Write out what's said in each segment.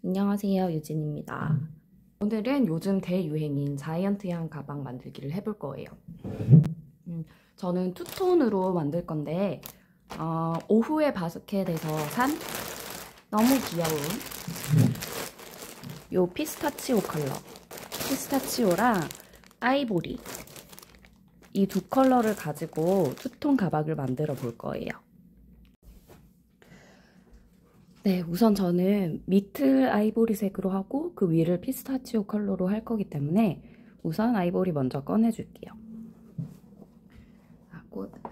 안녕하세요, 유진입니다. 오늘은 요즘 대유행인 자이언티한 가방 만들기를 해볼 거예요. 저는 투톤으로 만들 건데 오후에 바스켓에서 산 너무 귀여운 요 피스타치오 컬러, 피스타치오랑 아이보리 이 두 컬러를 가지고 투톤 가방을 만들어 볼 거예요. 네, 우선 저는 밑을 아이보리색으로 하고 그 위를 피스타치오 컬러로 할 거기 때문에 우선 아이보리 먼저 꺼내줄게요.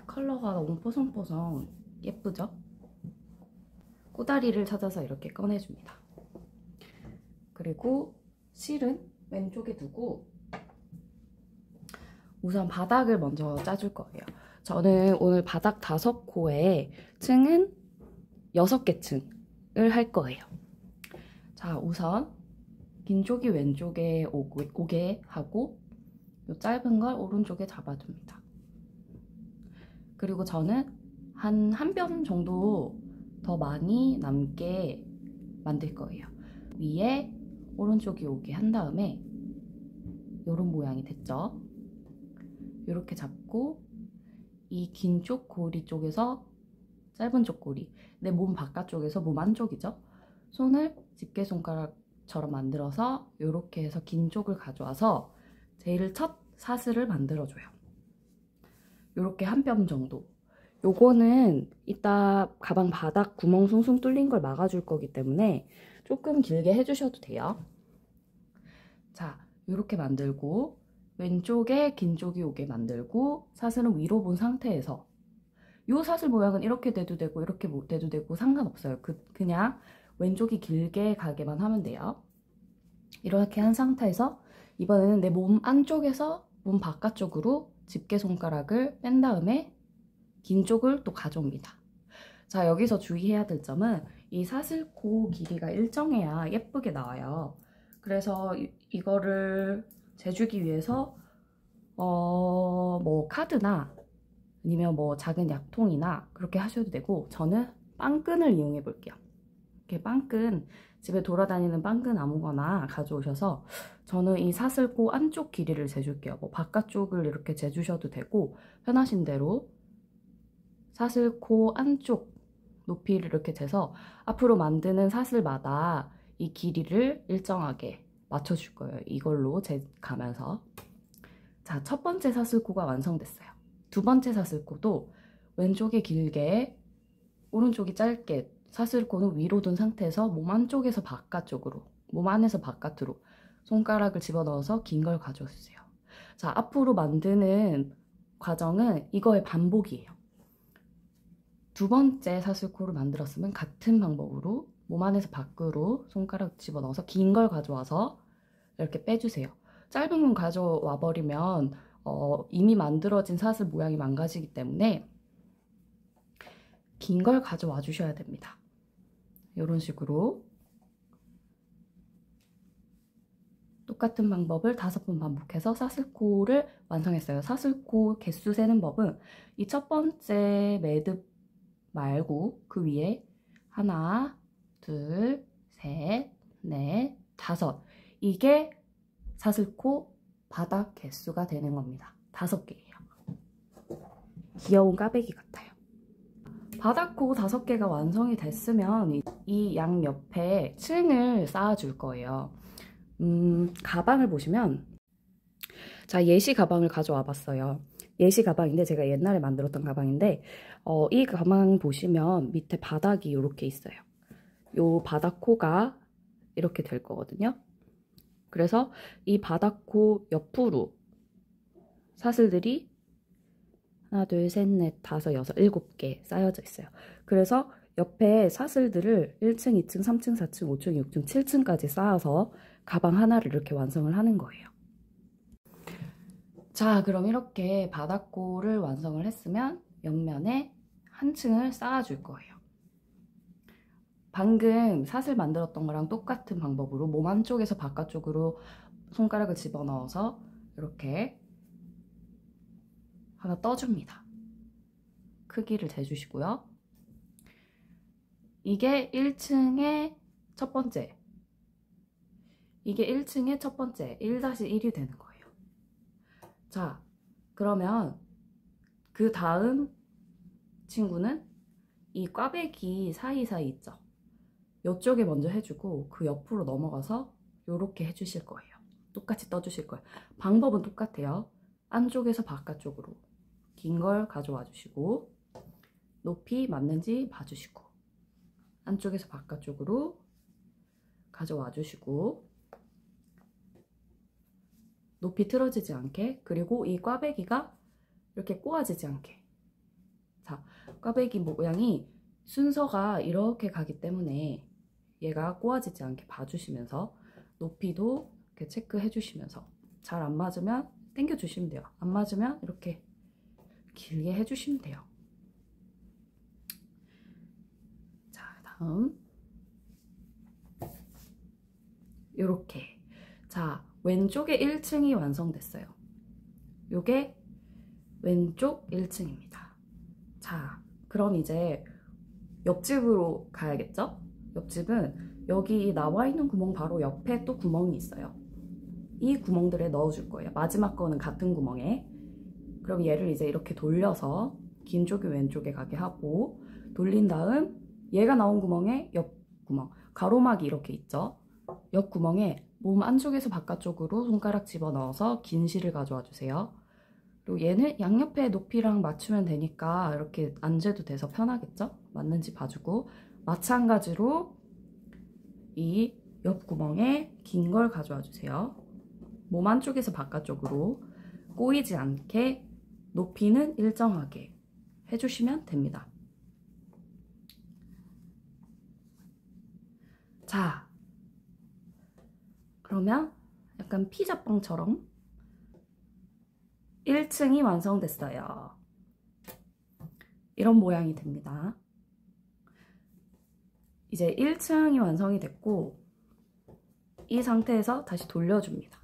컬러가 너무 뽀송뽀송 예쁘죠? 꼬다리를 찾아서 이렇게 꺼내줍니다. 그리고 실은 왼쪽에 두고 우선 바닥을 먼저 짜줄 거예요. 저는 오늘 바닥 5코에 층은 6개 층을 할 거예요. 자, 우선 긴 쪽이 왼쪽에 오게 하고 요 짧은 걸 오른쪽에 잡아줍니다. 그리고 저는 한 뼘 정도 더 많이 남게 만들 거예요. 위에 오른쪽이 오게 한 다음에 요런 모양이 됐죠? 요렇게 잡고 이 긴 쪽 고리 쪽에서 짧은 쪽 고리, 내 몸 바깥쪽에서 몸 안쪽이죠? 손을 집게손가락처럼 만들어서 요렇게 해서 긴 쪽을 가져와서 제일 첫 사슬을 만들어줘요. 요렇게 한 뼘 정도. 요거는 이따 가방 바닥 구멍 숭숭 뚫린 걸 막아줄 거기 때문에 조금 길게 해주셔도 돼요. 자, 요렇게 만들고 왼쪽에 긴 쪽이 오게 만들고 사슬은 위로 본 상태에서 요 사슬 모양은 이렇게 돼도 되고 이렇게 돼도 되고 상관없어요. 그냥 왼쪽이 길게 가게만 하면 돼요. 이렇게 한 상태에서 이번에는 내 몸 안쪽에서 몸 바깥쪽으로 집게손가락을 뺀 다음에 긴 쪽을 또 가져옵니다. 자, 여기서 주의해야 될 점은 이 사슬코 길이가 일정해야 예쁘게 나와요. 그래서 이거를 재주기 위해서 뭐 카드나 아니면 뭐 작은 약통이나 그렇게 하셔도 되고, 저는 빵끈을 이용해 볼게요. 이렇게 빵끈, 집에 돌아다니는 빵끈 아무거나 가져오셔서 저는 이 사슬코 안쪽 길이를 재줄게요. 뭐 바깥쪽을 이렇게 재주셔도 되고 편하신 대로 사슬코 안쪽 높이를 이렇게 재서 앞으로 만드는 사슬마다 이 길이를 일정하게 맞춰줄 거예요. 이걸로 재가면서. 자, 첫 번째 사슬코가 완성됐어요. 두 번째 사슬코도 왼쪽이 길게 오른쪽이 짧게 사슬코는 위로 둔 상태에서 몸 안쪽에서 바깥쪽으로, 몸 안에서 바깥으로 손가락을 집어넣어서 긴 걸 가져주세요. 자, 앞으로 만드는 과정은 이거의 반복이에요. 두 번째 사슬코를 만들었으면 같은 방법으로 몸 안에서 밖으로 손가락 집어넣어서 긴 걸 가져와서 이렇게 빼주세요. 짧은 건 가져와 버리면 이미 만들어진 사슬 모양이 망가지기 때문에 긴 걸 가져와 주셔야 됩니다. 이런 식으로 똑같은 방법을 5번 반복해서 사슬코를 완성했어요. 사슬코 개수 세는 법은 이 첫 번째 매듭 말고 그 위에 하나, 둘, 셋, 넷, 5. 이게 사슬코 바닥 개수가 되는 겁니다. 5개예요. 귀여운 까베기 같아요. 바닥코 5개가 완성이 됐으면 이 양 옆에 층을 쌓아줄 거예요. 가방을 보시면, 자, 예시 가방을 가져와 봤어요. 예시 가방인데 제가 옛날에 만들었던 가방인데 이 가방 보시면 밑에 바닥이 이렇게 있어요. 요 바닥코가 이렇게 될 거거든요. 그래서 이 바닥코 옆으로 사슬들이 하나, 둘, 셋, 넷, 다섯, 여섯, 7개 쌓여져 있어요. 그래서 옆에 사슬들을 1층, 2층, 3층, 4층, 5층, 6층, 7층까지 쌓아서 가방 하나를 이렇게 완성을 하는 거예요. 자, 그럼 이렇게 바닥코를 완성을 했으면 옆면에 한 층을 쌓아줄 거예요. 방금 사슬 만들었던 거랑 똑같은 방법으로 몸 안쪽에서 바깥쪽으로 손가락을 집어넣어서 이렇게 하나 떠줍니다. 크기를 재주시고요. 이게 1층의 첫 번째 이게 1층의 첫 번째 1-1이 되는 거예요. 자, 그러면 그 다음 친구는 이 꽈배기 사이사이 있죠? 이쪽에 먼저 해주고 그 옆으로 넘어가서 이렇게 해주실 거예요. 똑같이 떠주실 거예요. 방법은 똑같아요. 안쪽에서 바깥쪽으로 긴 걸 가져와 주시고 높이 맞는지 봐주시고 안쪽에서 바깥쪽으로 가져와 주시고 높이 틀어지지 않게, 그리고 이 꽈배기가 이렇게 꼬아지지 않게. 자, 꽈배기 모양이 순서가 이렇게 가기 때문에 얘가 꼬아지지 않게 봐주시면서 높이도 이렇게 체크해 주시면서 잘 안 맞으면 당겨 주시면 돼요. 안 맞으면 이렇게 길게 해주시면 돼요. 자, 다음 요렇게. 자, 왼쪽에 1층이 완성됐어요. 요게 왼쪽 1층입니다. 자, 그럼 이제 옆집으로 가야겠죠? 옆집은 여기 나와 있는 구멍 바로 옆에 또 구멍이 있어요. 이 구멍들에 넣어줄 거예요. 마지막 거는 같은 구멍에. 그럼 얘를 이제 이렇게 돌려서 긴 쪽이 왼쪽에 가게 하고, 돌린 다음 얘가 나온 구멍에 옆 구멍, 가로막이 이렇게 있죠? 옆 구멍에 몸 안쪽에서 바깥쪽으로 손가락 집어넣어서 긴 실을 가져와 주세요. 그리고 얘는 양옆에 높이랑 맞추면 되니까 이렇게 앉아도 돼서 편하겠죠? 맞는지 봐주고, 마찬가지로 이 옆 구멍에 긴 걸 가져와 주세요. 몸 안쪽에서 바깥쪽으로 꼬이지 않게 높이는 일정하게 해주시면 됩니다. 자, 그러면 약간 피자빵처럼 1층이 완성됐어요. 이런 모양이 됩니다. 이제 1층이 완성이 됐고 이 상태에서 다시 돌려줍니다.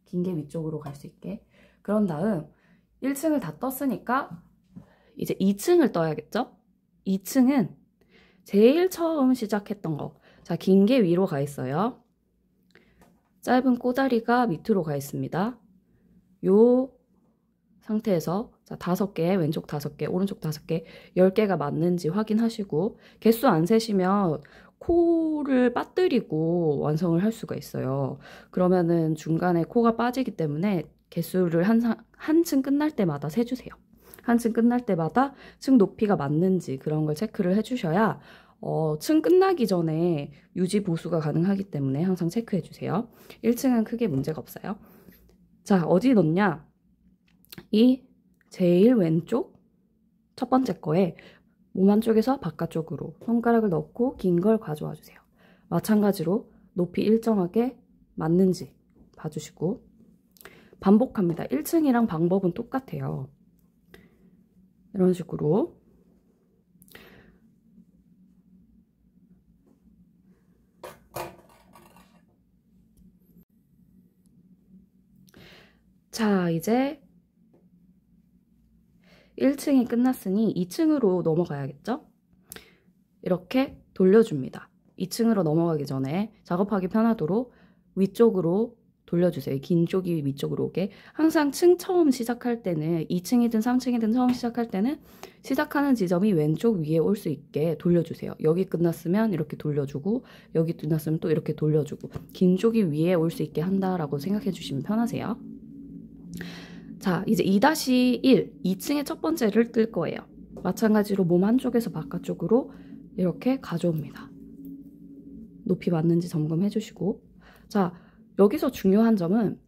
긴 게 위쪽으로 갈 수 있게. 그런 다음 1층을 다 떴으니까 이제 2층을 떠야겠죠? 2층은 제일 처음 시작했던 거. 자, 긴 게 위로 가 있어요. 짧은 꼬다리가 밑으로 가 있습니다. 요 상태에서 자, 5개, 왼쪽 5개, 오른쪽 5개, 10개가 맞는지 확인하시고, 개수 안 세시면 코를 빠뜨리고 완성을 할 수가 있어요. 그러면은 중간에 코가 빠지기 때문에 개수를 한 층 끝날 때마다 세주세요. 한 층 끝날 때마다 층 높이가 맞는지 그런 걸 체크를 해주셔야 층 끝나기 전에 유지 보수가 가능하기 때문에 항상 체크해 주세요. 1층은 크게 문제가 없어요. 자, 어디 넣냐? 이 제일 왼쪽 첫 번째 거에 몸 안쪽에서 바깥쪽으로 손가락을 넣고 긴 걸 가져와 주세요. 마찬가지로 높이 일정하게 맞는지 봐주시고 반복합니다. 1층이랑 방법은 똑같아요. 이런 식으로 자, 이제 1층이 끝났으니 2층으로 넘어가야겠죠? 이렇게 돌려줍니다. 2층으로 넘어가기 전에 작업하기 편하도록 위쪽으로 돌려주세요. 긴 쪽이 위쪽으로 오게. 항상 층 처음 시작할 때는 2층이든 3층이든 처음 시작할 때는 시작하는 지점이 왼쪽 위에 올 수 있게 돌려주세요. 여기 끝났으면 이렇게 돌려주고 여기 끝났으면 또 이렇게 돌려주고 긴 쪽이 위에 올 수 있게 한다라고 생각해 주시면 편하세요. 자, 이제 2-1, 2층의 첫 번째를 뜰 거예요. 마찬가지로 몸 한쪽에서 바깥쪽으로 이렇게 가져옵니다. 높이 맞는지 점검해 주시고, 자, 여기서 중요한 점은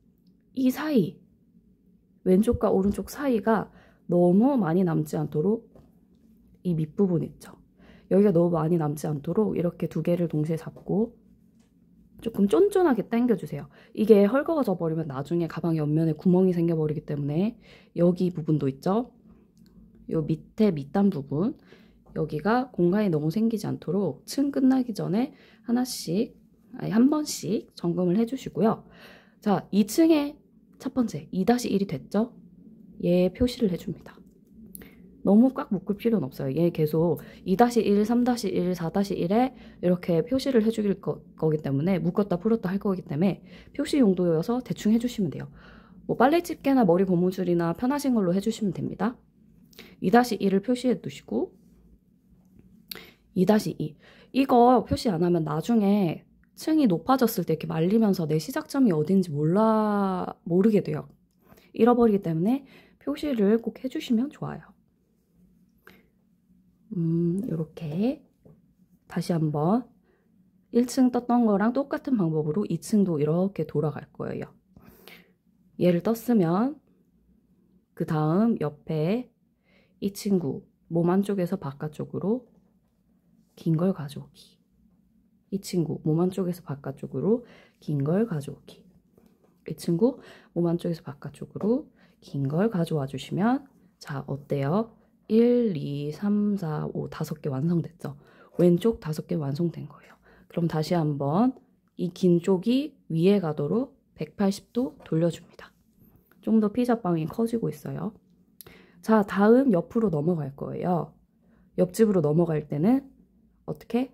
이 사이, 왼쪽과 오른쪽 사이가 너무 많이 남지 않도록 이 밑부분 있죠? 여기가 너무 많이 남지 않도록 이렇게 두 개를 동시에 잡고 조금 쫀쫀하게 당겨주세요. 이게 헐거워져 버리면 나중에 가방 옆면에 구멍이 생겨버리기 때문에 여기 부분도 있죠? 요 밑에 밑단 부분, 여기가 공간이 너무 생기지 않도록 층 끝나기 전에 한 번씩 점검을 해주시고요. 자, 2층에 첫 번째 2-1이 됐죠? 얘 표시를 해줍니다. 너무 꽉 묶을 필요는 없어요. 얘 계속 2-1, 3-1, 4-1에 이렇게 표시를 해주길 거기 때문에 묶었다 풀었다 할 거기 때문에 표시 용도여서 대충 해주시면 돼요. 뭐 빨래 집게나 머리 고무줄이나 편하신 걸로 해주시면 됩니다. 2-2를 표시해 두시고 2-2 이거 표시 안 하면 나중에 층이 높아졌을 때 이렇게 말리면서 내 시작점이 어딘지 모르게 돼요. 잃어버리기 때문에 표시를 꼭 해주시면 좋아요. 이렇게 다시 한번 1층 떴던 거랑 똑같은 방법으로 2층도 이렇게 돌아갈 거예요. 얘를 떴으면 그 다음 옆에 이 친구 몸 안쪽에서 바깥쪽으로 긴 걸 가져오기. 이 친구 몸 안쪽에서 바깥쪽으로 긴 걸 가져오기. 이 친구 몸 안쪽에서 바깥쪽으로 긴 걸 가져와 주시면 자 어때요? 1, 2, 3, 4, 5 5개 완성됐죠? 왼쪽 5개 완성된 거예요. 그럼 다시 한번 이 긴 쪽이 위에 가도록 180도 돌려줍니다. 좀 더 피자빵이 커지고 있어요. 자 다음 옆으로 넘어갈 거예요. 옆집으로 넘어갈 때는 어떻게?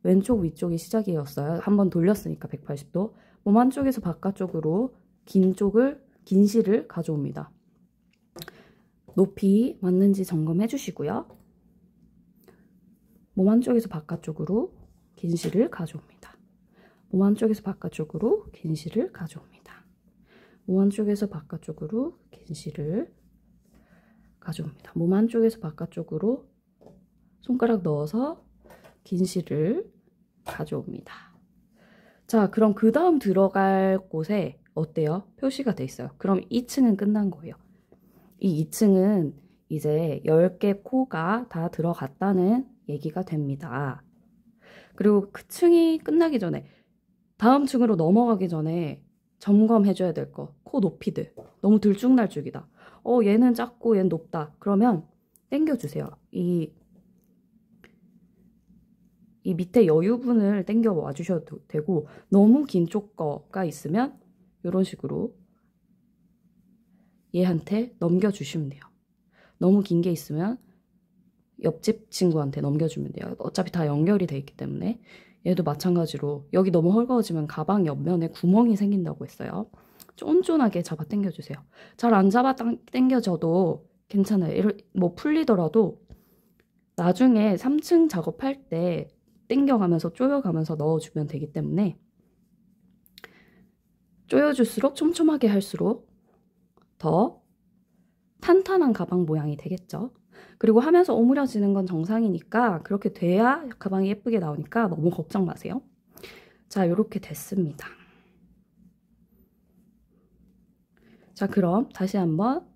왼쪽 위쪽이 시작이었어요. 한번 돌렸으니까 180도. 몸 안쪽에서 바깥쪽으로 긴 실을 가져옵니다. 높이 맞는지 점검해 주시고요. 몸 안쪽에서 바깥쪽으로 긴 실을 가져옵니다. 몸 안쪽에서 바깥쪽으로 긴 실을 가져옵니다. 몸 안쪽에서 바깥쪽으로 긴 실을 가져옵니다. 몸 안쪽에서 바깥쪽으로 손가락 넣어서 긴 실을 가져옵니다. 자, 그럼 그 다음 들어갈 곳에 어때요? 표시가 돼 있어요. 그럼 2층은 끝난 거예요. 이 2층은 이제 10개 코가 다 들어갔다는 얘기가 됩니다. 그리고 그 층이 끝나기 전에 다음 층으로 넘어가기 전에 점검해줘야 될 거. 코 높이들. 너무 들쭉날쭉이다. 얘는 작고 얘는 높다. 그러면 당겨주세요. 이 밑에 여유분을 당겨 와주셔도 되고 너무 긴 쪽 거가 있으면 이런 식으로 얘한테 넘겨주시면 돼요. 너무 긴 게 있으면 옆집 친구한테 넘겨주면 돼요. 어차피 다 연결이 돼 있기 때문에 얘도 마찬가지로 여기 너무 헐거워지면 가방 옆면에 구멍이 생긴다고 했어요. 쫀쫀하게 잡아 당겨주세요. 잘 안 잡아 당겨져도 괜찮아요. 뭐 풀리더라도 나중에 3층 작업할 때 당겨가면서 조여가면서 넣어주면 되기 때문에 조여줄수록 촘촘하게 할수록 더 탄탄한 가방 모양이 되겠죠. 그리고 하면서 오므려지는 건 정상이니까 그렇게 돼야 가방이 예쁘게 나오니까 너무 걱정 마세요. 자, 이렇게 됐습니다. 자, 그럼 다시 한번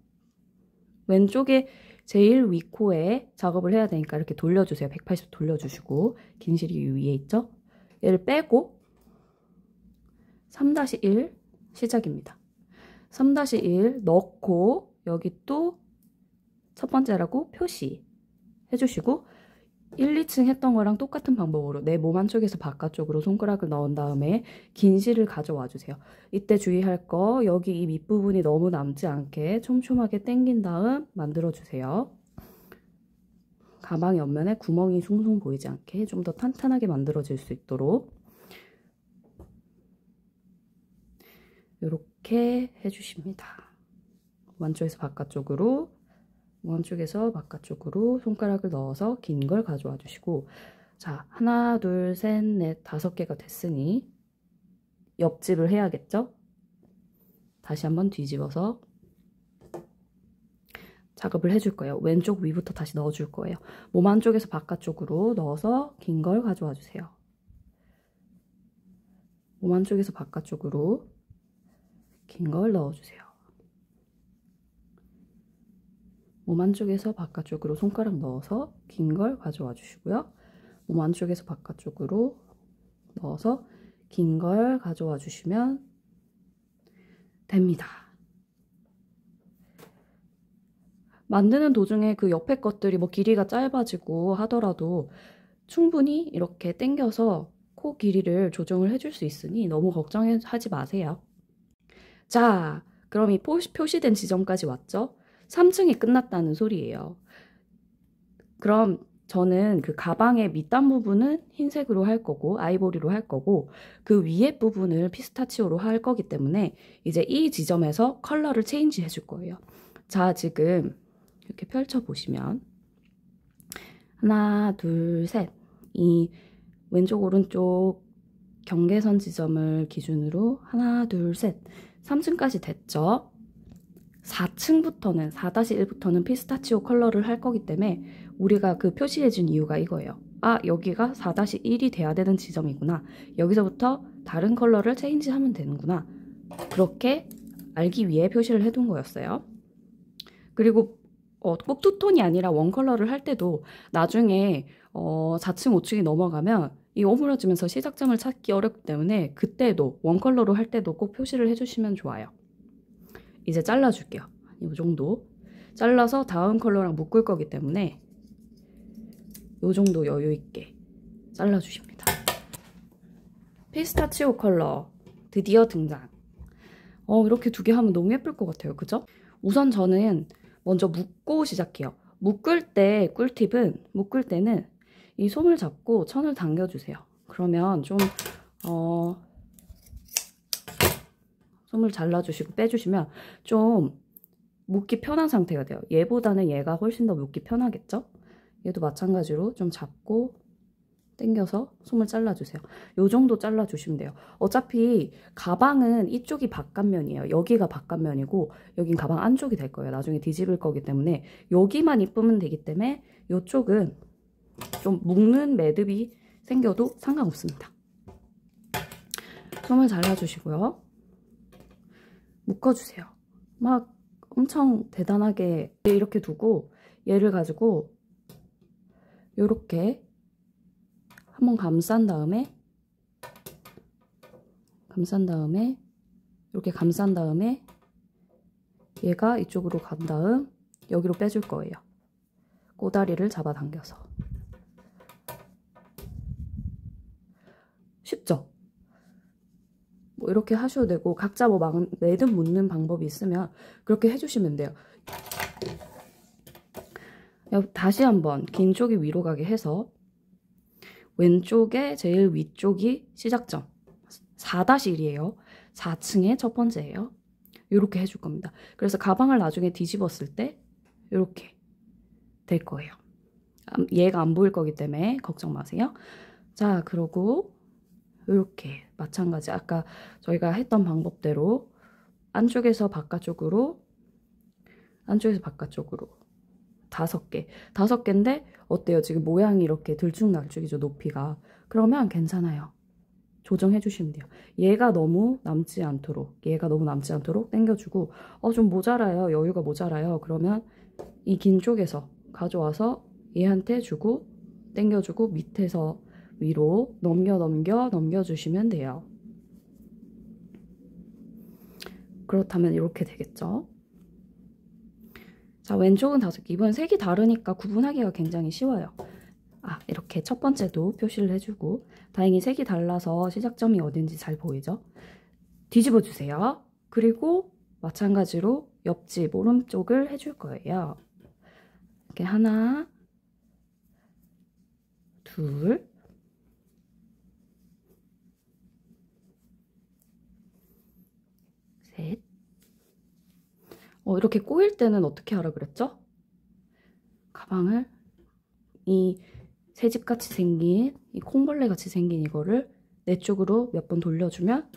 왼쪽에 제일 위 코에 작업을 해야 되니까 이렇게 돌려주세요. 180도 돌려주시고 긴 실이 위에 있죠? 얘를 빼고 3-1 시작입니다. 3-1 넣고 여기 또 첫 번째라고 표시 해주시고 1, 2층 했던 거랑 똑같은 방법으로 내 몸 안쪽에서 바깥쪽으로 손가락을 넣은 다음에 긴 실을 가져와 주세요. 이때 주의할 거 여기 이 밑부분이 너무 남지 않게 촘촘하게 당긴 다음 만들어 주세요. 가방 옆면에 구멍이 숭숭 보이지 않게 좀 더 탄탄하게 만들어질 수 있도록 이렇게 해주십니다. 몸 안쪽에서 바깥쪽으로 몸 안쪽에서 바깥쪽으로 손가락을 넣어서 긴 걸 가져와 주시고 자, 하나, 둘, 셋, 넷, 5개가 됐으니 옆집을 해야겠죠? 다시 한번 뒤집어서 작업을 해줄 거예요. 왼쪽 위부터 다시 넣어줄 거예요. 몸 안쪽에서 바깥쪽으로 넣어서 긴 걸 가져와 주세요. 몸 안쪽에서 바깥쪽으로 긴 걸 넣어주세요. 몸 안쪽에서 바깥쪽으로 손가락 넣어서 긴 걸 가져와 주시고요. 몸 안쪽에서 바깥쪽으로 넣어서 긴 걸 가져와 주시면 됩니다. 만드는 도중에 그 옆에 것들이 뭐 길이가 짧아지고 하더라도 충분히 이렇게 당겨서 코 길이를 조정을 해줄 수 있으니 너무 걱정하지 마세요. 자, 그럼 이 표시된 지점까지 왔죠? 3층이 끝났다는 소리예요. 그럼 저는 그 가방의 밑단 부분은 흰색으로 할 거고 아이보리로 할 거고 그 위에 부분을 피스타치오로 할 거기 때문에 이제 이 지점에서 컬러를 체인지 해줄 거예요. 자, 지금 이렇게 펼쳐 보시면 하나, 둘, 셋. 이 왼쪽 오른쪽 경계선 지점을 기준으로 하나, 둘, 셋. 3층까지 됐죠? 4층부터는 4-1부터는 피스타치오 컬러를 할 거기 때문에 우리가 그 표시해 준 이유가 이거예요. 아, 여기가 4-1이 돼야 되는 지점이구나. 여기서부터 다른 컬러를 체인지하면 되는구나. 그렇게 알기 위해 표시를 해둔 거였어요. 그리고 꼭 투톤이 아니라 원 컬러를 할 때도 나중에 4층, 5층이 넘어가면 이 오므라지면서 시작점을 찾기 어렵기 때문에 그때도 원 컬러로 할 때도 꼭 표시를 해주시면 좋아요. 이제 잘라줄게요. 이 정도 잘라서 다음 컬러랑 묶을 거기 때문에 이 정도 여유 있게 잘라주십니다. 피스타치오 컬러 드디어 등장. 이렇게 두 개 하면 너무 예쁠 것 같아요. 그죠? 우선 저는 먼저 묶고 시작해요. 묶을 때 꿀팁은 묶을 때는 이 솜을 잡고 천을 당겨주세요. 그러면 좀 솜을 잘라주시고 빼주시면 좀 묶기 편한 상태가 돼요. 얘보다는 얘가 훨씬 더 묶기 편하겠죠? 얘도 마찬가지로 좀 잡고 당겨서 솜을 잘라주세요. 요 정도 잘라주시면 돼요. 어차피 가방은 이쪽이 바깥면이에요. 여기가 바깥면이고 여긴 가방 안쪽이 될 거예요. 나중에 뒤집을 거기 때문에 여기만 이쁘면 되기 때문에 이쪽은 좀 묶는 매듭이 생겨도 상관없습니다. 솜을 잘라주시고요. 묶어주세요. 막 엄청 대단하게 이렇게 두고 얘를 가지고 이렇게 한번 감싼 다음에 이렇게 감싼 다음에 얘가 이쪽으로 간 다음 여기로 빼줄 거예요. 꼬다리를 잡아당겨서. 쉽죠? 뭐 이렇게 하셔도 되고 각자 뭐 매듭 묶는 방법이 있으면 그렇게 해주시면 돼요. 다시 한번 긴 쪽이 위로 가게 해서 왼쪽에 제일 위쪽이 시작점 4-1이에요. 4층의 첫 번째예요. 이렇게 해줄 겁니다. 그래서 가방을 나중에 뒤집었을 때 이렇게 될 거예요. 얘가 안 보일 거기 때문에 걱정 마세요. 자, 그러고 이렇게 마찬가지 아까 저희가 했던 방법대로 안쪽에서 바깥쪽으로 5개. 5개인데 어때요? 지금 모양이 이렇게 들쭉날쭉이죠, 높이가. 그러면 괜찮아요. 조정해 주시면 돼요. 얘가 너무 남지 않도록 당겨주고 좀 모자라요. 여유가 모자라요. 그러면 이 긴 쪽에서 가져와서 얘한테 주고 당겨주고 밑에서 위로 넘겨주시면 돼요. 그렇다면 이렇게 되겠죠? 자, 왼쪽은 5개. 이번엔 색이 다르니까 구분하기가 굉장히 쉬워요. 이렇게 첫 번째도 표시를 해주고 다행히 색이 달라서 시작점이 어딘지 잘 보이죠? 뒤집어 주세요. 그리고 마찬가지로 옆집 오른쪽을 해줄 거예요. 이렇게 하나, 둘, 셋. 이렇게 꼬일 때는 어떻게 하라 그랬죠? 가방을 이 새집같이 생긴 이 콩벌레같이 생긴 이거를 내 쪽으로 몇 번 돌려주면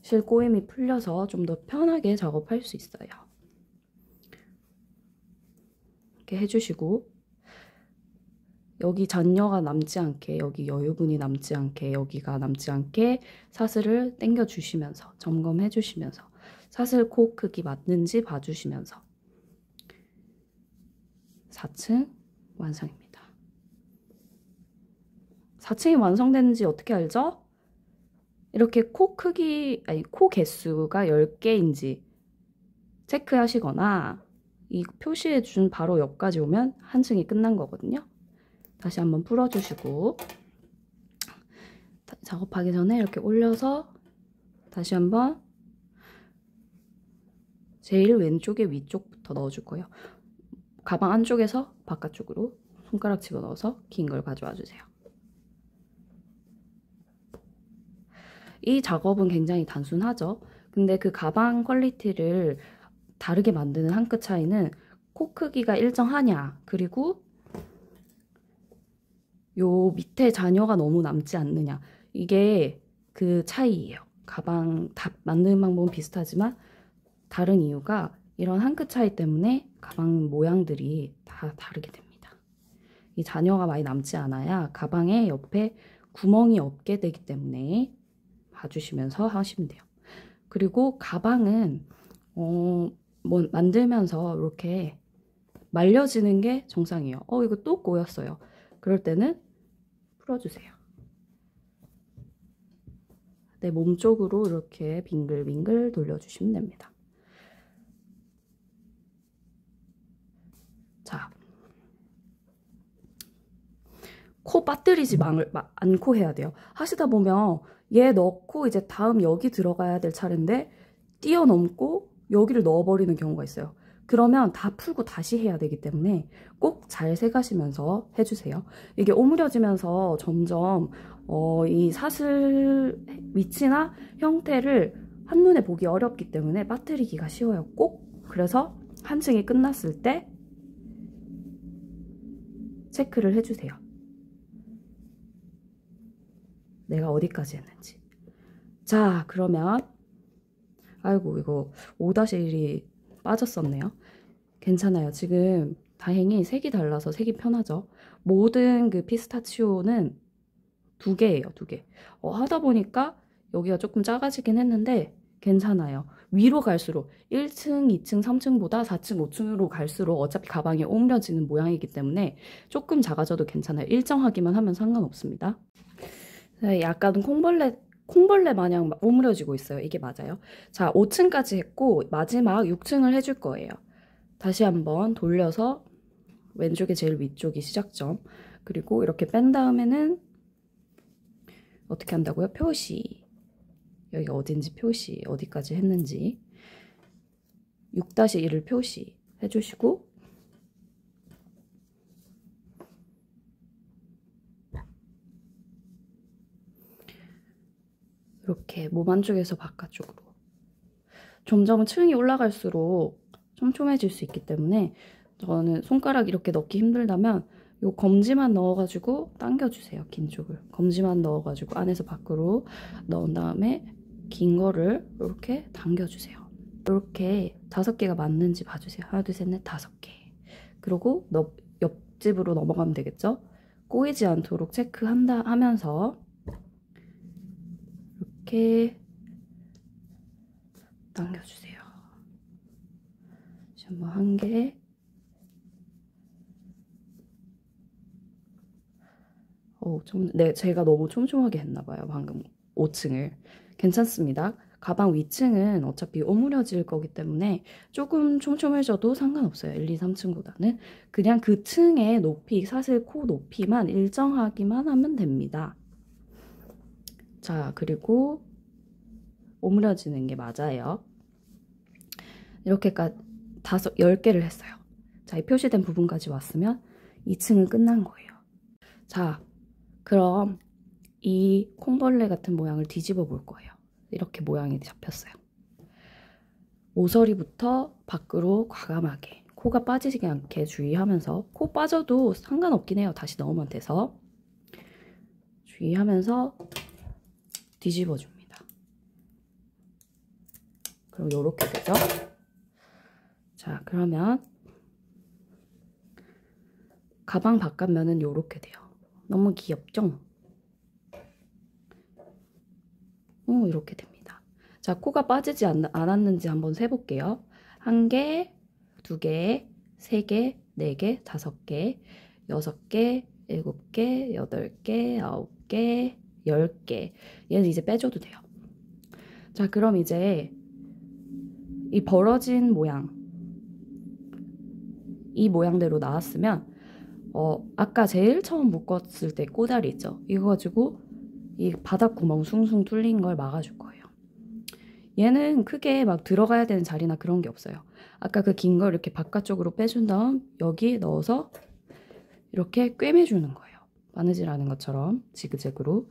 실 꼬임이 풀려서 좀 더 편하게 작업할 수 있어요. 이렇게 해주시고 여기 잔여가 남지 않게 여기 여유분이 남지 않게 여기가 남지 않게 사슬을 당겨 주시면서 점검해 주시면서 사슬 코 크기 맞는지 봐주시면서 4층 완성입니다. 4층이 완성되는지 어떻게 알죠? 이렇게 코 크기, 코 개수가 10개인지 체크하시거나 이 표시해준 바로 옆까지 오면 한 층이 끝난 거거든요. 다시 한번 풀어주시고 작업하기 전에 이렇게 올려서 다시 한번 제일 왼쪽에 위쪽부터 넣어줄 거예요. 가방 안쪽에서 바깥쪽으로 손가락 집어넣어서 긴 걸 가져와 주세요. 이 작업은 굉장히 단순하죠. 근데 그 가방 퀄리티를 다르게 만드는 한 끗 차이는 코 크기가 일정하냐, 그리고 요 밑에 잔여가 너무 남지 않느냐, 이게 그 차이예요. 가방 다 만드는 방법은 비슷하지만 다른 이유가 이런 한 끗 차이 때문에 가방 모양들이 다 다르게 됩니다. 이 잔여가 많이 남지 않아야 가방의 옆에 구멍이 없게 되기 때문에 봐주시면서 하시면 돼요. 그리고 가방은 뭐 만들면서 이렇게 말려지는 게 정상이에요. 이거 또 꼬였어요. 그럴 때는 풀어주세요. 내 몸 쪽으로 이렇게 빙글빙글 돌려주시면 됩니다. 자, 코 빠뜨리지 않고 해야 돼요. 하시다 보면 얘 넣고 이제 다음 여기 들어가야 될 차례인데 뛰어넘고 여기를 넣어버리는 경우가 있어요. 그러면 다 풀고 다시 해야 되기 때문에 꼭 잘 세가시면서 해주세요. 이게 오므려지면서 점점 이 사슬 위치나 형태를 한눈에 보기 어렵기 때문에 빠뜨리기가 쉬워요. 꼭 그래서 한 층이 끝났을 때 체크를 해주세요. 내가 어디까지 했는지. 자, 그러면 아이고, 이거 5-1이 빠졌었네요. 괜찮아요. 지금 다행히 색이 달라서 색이 편하죠. 모든 그 피스타치오는 2개예요, 2개. 하다 보니까 여기가 조금 작아지긴 했는데 괜찮아요. 위로 갈수록 1층, 2층, 3층보다 4층, 5층으로 갈수록 어차피 가방이 오므려지는 모양이기 때문에 조금 작아져도 괜찮아요. 일정하기만 하면 상관없습니다. 약간 콩벌레 마냥 오므려지고 있어요. 이게 맞아요. 자, 5층까지 했고 마지막 6층을 해줄 거예요. 다시 한번 돌려서 왼쪽에 제일 위쪽이 시작점, 그리고 이렇게 뺀 다음에는 어떻게 한다고요? 표시. 여기 어딘지 표시, 어디까지 했는지 6-1을 표시 해주시고, 이렇게 몸 안쪽에서 바깥쪽으로 점점 층이 올라갈수록 촘촘해질 수 있기 때문에 저는 손가락 이렇게 넣기 힘들다면 요 검지만 넣어가지고 당겨주세요. 긴 쪽을 검지만 넣어가지고 안에서 밖으로 넣은 다음에 긴 거를 이렇게 당겨주세요. 이렇게 5개가 맞는지 봐주세요. 하나, 둘, 셋, 넷, 5개. 그리고 옆집으로 넘어가면 되겠죠? 꼬이지 않도록 하면서 이렇게 당겨주세요. 한번 한 개. 네, 제가 너무 촘촘하게 했나봐요. 방금 5층을. 괜찮습니다. 가방 위층은 어차피 오므려질 거기 때문에 조금 촘촘해져도 상관없어요. 1, 2, 3층보다는. 그냥 그 층의 높이, 사슬 코 높이만 일정하기만 하면 됩니다. 자, 그리고 오므려지는 게 맞아요. 이렇게까지 10개를 했어요. 자, 이 표시된 부분까지 왔으면 2층은 끝난 거예요. 자, 그럼 이 콩벌레 같은 모양을 뒤집어 볼 거예요. 이렇게 모양이 잡혔어요. 모서리부터 밖으로 과감하게 코가 빠지지 않게 주의하면서, 코 빠져도 상관없긴 해요. 다시 넣으면 돼서 주의하면서 뒤집어 줍니다. 그럼 이렇게 되죠. 자, 그러면 가방 바깥면은 이렇게 돼요. 너무 귀엽죠? 이렇게 됩니다. 자, 코가 빠지지 않았는지 한번 세볼게요. 1개, 2개, 3개, 4개, 5개, 6개, 7개, 8개, 9개, 10개. 얘는 이제 빼줘도 돼요. 자, 그럼 이제 이 벌어진 모양, 이 모양대로 나왔으면 아까 제일 처음 묶었을 때 꼬다리 있죠? 이거 가지고 이 바닥 구멍 숭숭 뚫린 걸 막아줄 거예요. 얘는 크게 막 들어가야 되는 자리나 그런 게 없어요. 아까 그 긴 걸 이렇게 바깥쪽으로 빼준 다음 여기 넣어서 이렇게 꿰매주는 거예요. 바느질 하는 것처럼 지그재그로.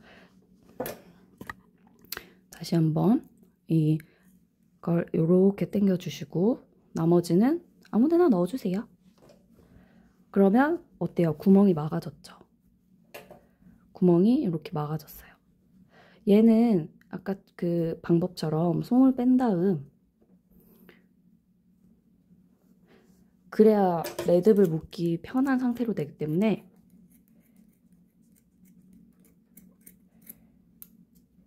다시 한번 이걸 이렇게 당겨주시고 나머지는 아무데나 넣어주세요. 그러면 어때요? 구멍이 막아졌죠? 구멍이 이렇게 막아졌어요. 얘는 아까 그 방법처럼 솜을 뺀 다음 그래야 매듭을 묶기 편한 상태로 되기 때문에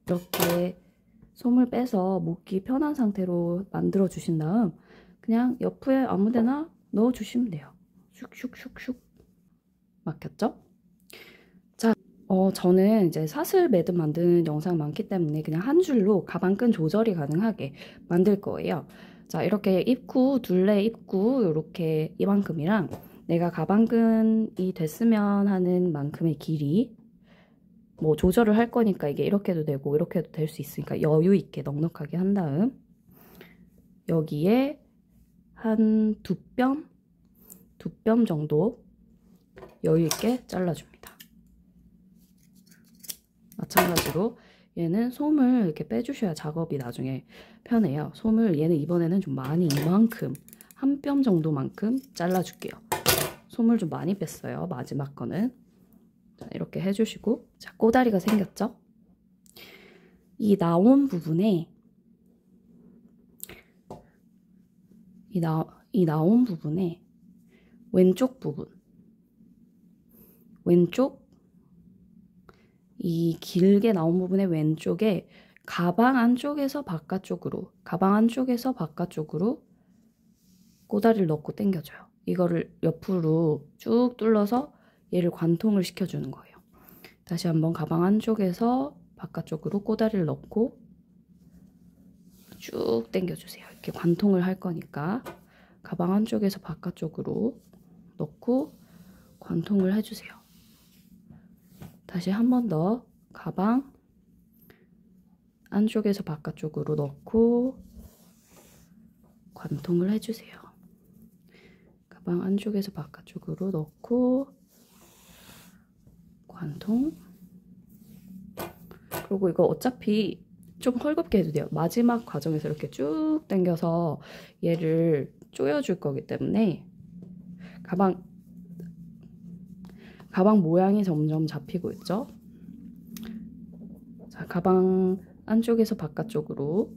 이렇게 솜을 빼서 묶기 편한 상태로 만들어 주신 다음 그냥 옆에 아무데나 넣어 주시면 돼요. 슉슉슉슉. 막혔죠? 자, 저는 이제 사슬 매듭 만드는 영상 많기 때문에 그냥 한 줄로 가방끈 조절이 가능하게 만들 거예요. 자, 이렇게 입구, 둘레 입구 이렇게 이만큼이랑 내가 가방끈이 됐으면 하는 만큼의 길이 뭐 조절을 할 거니까 이게 이렇게 해도 되고 이렇게 해도 될 수 있으니까 여유 있게 넉넉하게 한 다음 여기에 한 두 뼘 정도 여유 있게 잘라줍니다. 마찬가지로 얘는 솜을 이렇게 빼주셔야 작업이 나중에 편해요. 솜을 얘는 이번에는 좀 많이 이만큼 한 뼘 정도만큼 잘라줄게요. 솜을 좀 많이 뺐어요. 마지막 거는. 자, 이렇게 해주시고 자, 꼬다리가 생겼죠? 이 나온 부분에 이 나온 부분에 왼쪽 부분 왼쪽 이 길게 나온 부분의 왼쪽에 가방 안쪽에서 바깥쪽으로 꼬다리를 넣고 당겨줘요. 이거를 옆으로 쭉 뚫어서 얘를 관통을 시켜주는 거예요. 다시 한번 가방 안쪽에서 바깥쪽으로 꼬다리를 넣고 쭉 당겨주세요. 이렇게 관통을 할 거니까 가방 안쪽에서 바깥쪽으로 넣고 관통을 해주세요. 다시 한 번 더 가방 안쪽에서 바깥쪽으로 넣고 관통을 해주세요. 가방 안쪽에서 바깥쪽으로 넣고 관통. 그리고 이거 어차피 좀 헐겁게 해도 돼요. 마지막 과정에서 이렇게 쭉 당겨서 얘를 조여줄 거기 때문에 가방 모양이 점점 잡히고 있죠. 자, 가방 안쪽에서 바깥쪽으로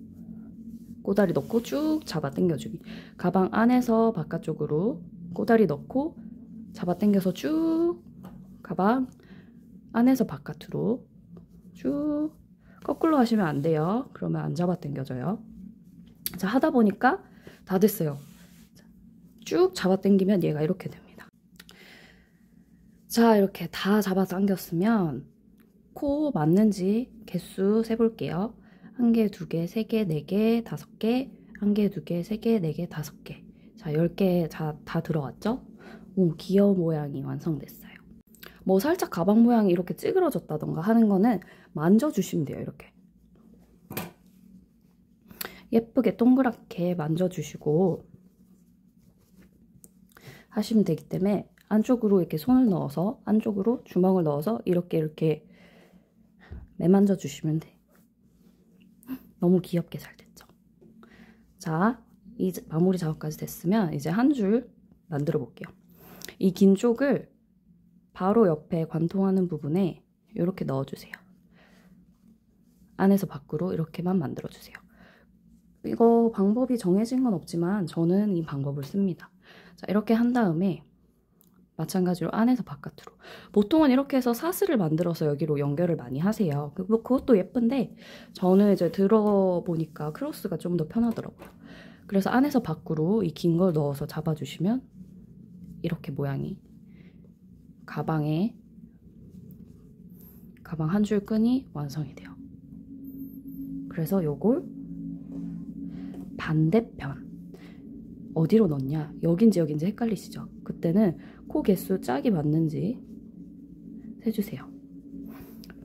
꼬다리 넣고 쭉 잡아 당겨주기. 가방 안에서 바깥쪽으로 꼬다리 넣고 잡아 당겨서 쭉 가방 안에서 바깥으로 쭉 거꾸로 하시면 안 돼요. 그러면 안 잡아 당겨져요. 자, 하다 보니까 다 됐어요. 쭉 잡아 당기면 얘가 이렇게 됩니다. 자, 이렇게 다 잡아 당겼으면 코 맞는지 개수 세볼게요. 1개, 2개, 3개, 4개, 5개, 1개, 2개, 3개, 4개, 5개. 자, 10개 다 들어갔죠? 오, 기어 모양이 완성됐어요. 뭐 살짝 가방 모양이 이렇게 찌그러졌다던가 하는 거는 만져주시면 돼요. 이렇게 예쁘게 동그랗게 만져주시고 하시면 되기 때문에 안쪽으로 이렇게 손을 넣어서 안쪽으로 주먹을 넣어서 이렇게 매만져 주시면 돼. 너무 귀엽게 잘 됐죠? 자, 이 마무리 작업까지 됐으면 이제 한 줄 만들어 볼게요. 이 긴 쪽을 바로 옆에 관통하는 부분에 이렇게 넣어주세요. 안에서 밖으로 이렇게만 만들어주세요. 이거 방법이 정해진 건 없지만 저는 이 방법을 씁니다. 자, 이렇게 한 다음에 마찬가지로 안에서 바깥으로. 보통은 이렇게 해서 사슬을 만들어서 여기로 연결을 많이 하세요. 그것도 예쁜데 저는 이제 들어보니까 크로스가 좀 더 편하더라고요. 그래서 안에서 밖으로 이 긴 걸 넣어서 잡아주시면 이렇게 모양이 가방 한 줄 끈이 완성이 돼요. 그래서 요걸 반대편 어디로 넣냐, 여긴지 헷갈리시죠? 그때는 코 개수 짝이 맞는지 세주세요.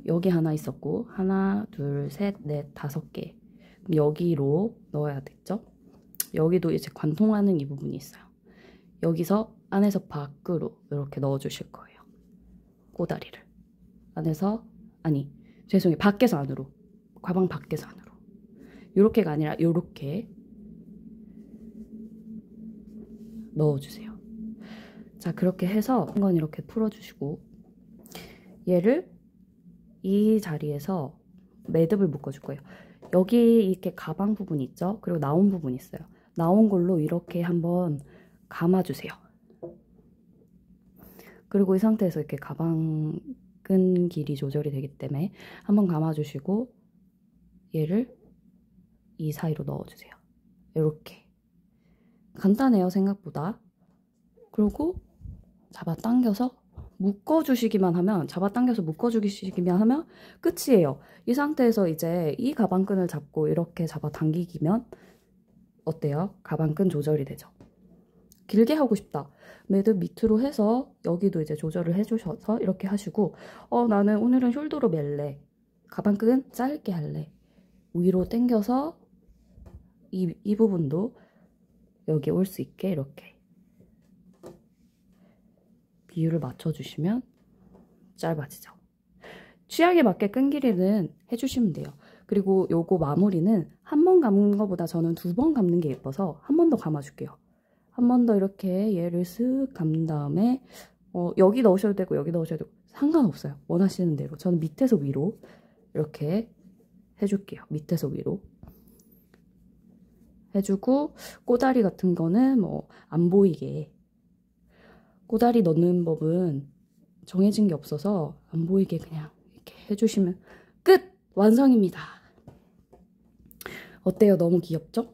여기 하나 있었고 하나, 둘, 셋, 넷, 5개. 여기로 넣어야 됐죠? 여기도 이제 관통하는 이 부분이 있어요. 여기서 안에서 밖으로 이렇게 넣어주실 거예요. 꼬다리를 안에서, 아니 죄송해요, 밖에서 안으로, 가방 밖에서 안으로, 요렇게가 아니라 요렇게 넣어주세요. 자, 그렇게 해서 한 건 이렇게 풀어주시고, 얘를 이 자리에서 매듭을 묶어줄 거예요. 여기 이렇게 가방 부분 있죠? 그리고 나온 부분 있어요. 나온 걸로 이렇게 한번 감아주세요. 그리고 이 상태에서 이렇게 가방 끈 길이 조절이 되기 때문에 한번 감아주시고, 얘를 이 사이로 넣어주세요. 이렇게 간단해요, 생각보다. 그리고 잡아당겨서 묶어주시기만 하면, 묶어주시기만 하면 끝이에요. 이 상태에서 이제 이 가방끈을 잡고 이렇게 잡아당기기면 어때요? 가방끈 조절이 되죠. 길게 하고 싶다, 매듭 밑으로 해서 여기도 이제 조절을 해주셔서 이렇게 하시고, 나는 오늘은 숄더로 멜래, 가방끈 짧게 할래, 위로 당겨서 이 부분도 여기 올 수 있게 이렇게 비율을 맞춰주시면 짧아지죠. 취향에 맞게 끈 길이는 해주시면 돼요. 그리고 요거 마무리는 한 번 감는 것보다 저는 2번 감는 게 예뻐서 한 번 더 감아줄게요. 한 번 더 이렇게 얘를 쓱 감은 다음에 여기 넣으셔도 되고 여기 넣으셔도 되고 상관없어요. 원하시는 대로. 저는 밑에서 위로 이렇게 해줄게요. 밑에서 위로 해주고, 꼬다리 같은 거는 뭐 안 보이게, 꼬다리 넣는 법은 정해진 게 없어서 안 보이게 그냥 이렇게 해주시면 끝! 완성입니다. 어때요? 너무 귀엽죠?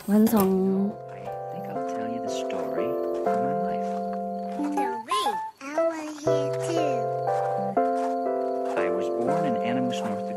완성. I think I'll tell you the story of my life. I want to hear too. I was born in Animus, North